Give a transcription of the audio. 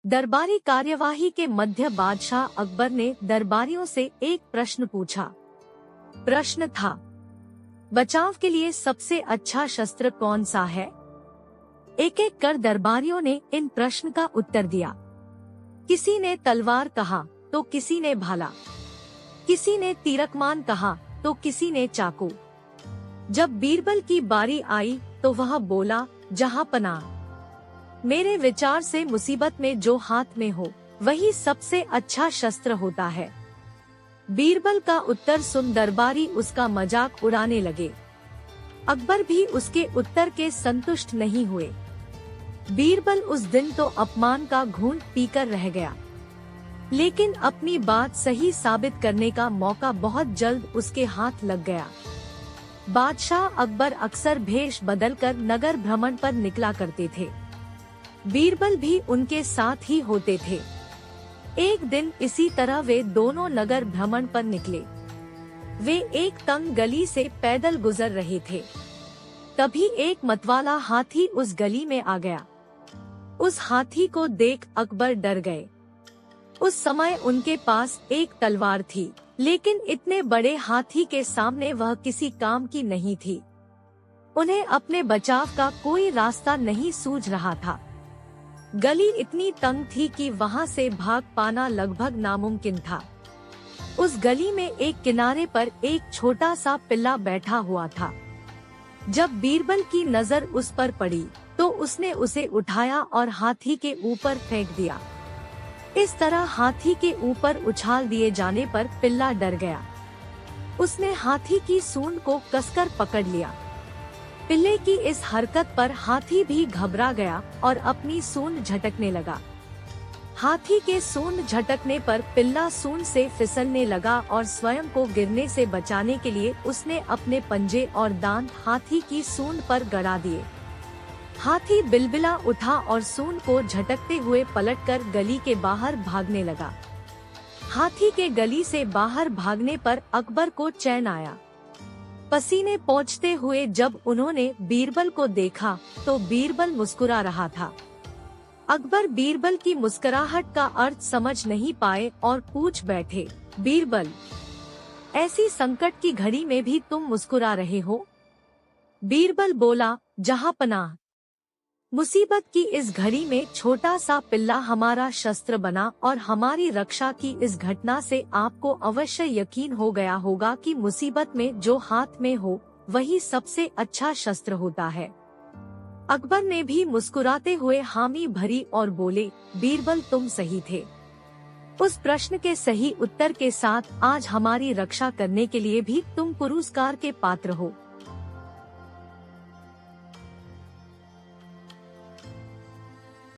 दरबारी कार्यवाही के मध्य बादशाह अकबर ने दरबारियों से एक प्रश्न पूछा। प्रश्न था, बचाव के लिए सबसे अच्छा शस्त्र कौन सा है? एक एक कर दरबारियों ने इन प्रश्न का उत्तर दिया। किसी ने तलवार कहा तो किसी ने भाला, किसी ने तीरकमान कहा तो किसी ने चाकू। जब बीरबल की बारी आई तो वह बोला, जहां पनाह, मेरे विचार से मुसीबत में जो हाथ में हो वही सबसे अच्छा शस्त्र होता है। बीरबल का उत्तर सुन दरबारी उसका मजाक उड़ाने लगे। अकबर भी उसके उत्तर के संतुष्ट नहीं हुए। बीरबल उस दिन तो अपमान का घूंट पीकर रह गया, लेकिन अपनी बात सही साबित करने का मौका बहुत जल्द उसके हाथ लग गया। बादशाह अकबर अक्सर भेष बदलकर नगर भ्रमण पर निकला करते थे। बीरबल भी उनके साथ ही होते थे। एक दिन इसी तरह वे दोनों नगर भ्रमण पर निकले। वे एक तंग गली से पैदल गुजर रहे थे। तभी एक मतवाला हाथी उस गली में आ गया। उस हाथी को देख अकबर डर गए। उस समय उनके पास एक तलवार थी, लेकिन इतने बड़े हाथी के सामने वह किसी काम की नहीं थी। उन्हें अपने बचाव का कोई रास्ता नहीं सूझ रहा था। गली इतनी तंग थी कि वहां से भाग पाना लगभग नामुमकिन था। उस गली में एक किनारे पर एक छोटा सा पिल्ला बैठा हुआ था। जब बीरबल की नजर उस पर पड़ी तो उसने उसे उठाया और हाथी के ऊपर फेंक दिया। इस तरह हाथी के ऊपर उछाल दिए जाने पर पिल्ला डर गया। उसने हाथी की सूंड को कसकर पकड़ लिया। पिल्ले की इस हरकत पर हाथी भी घबरा गया और अपनी सूंड झटकने लगा। हाथी के सूंड झटकने पर पिल्ला सूंड से फिसलने लगा और स्वयं को गिरने से बचाने के लिए उसने अपने पंजे और दांत हाथी की सूंड पर गड़ा दिए। हाथी बिलबिला उठा और सूंड को झटकते हुए पलटकर गली के बाहर भागने लगा। हाथी के गली से बाहर भागने पर अकबर को चैन आया। पसीने पोंछते हुए जब उन्होंने बीरबल को देखा तो बीरबल मुस्कुरा रहा था। अकबर बीरबल की मुस्कुराहट का अर्थ समझ नहीं पाए और पूछ बैठे, बीरबल, ऐसी संकट की घड़ी में भी तुम मुस्कुरा रहे हो? बीरबल बोला, जहां पनाह, मुसीबत की इस घड़ी में छोटा सा पिल्ला हमारा शस्त्र बना और हमारी रक्षा की इस घटना से आपको अवश्य यकीन हो गया होगा कि मुसीबत में जो हाथ में हो वही सबसे अच्छा शस्त्र होता है। अकबर ने भी मुस्कुराते हुए हामी भरी और बोले, बीरबल तुम सही थे। उस प्रश्न के सही उत्तर के साथ आज हमारी रक्षा करने के लिए भी तुम पुरस्कार के पात्र हो।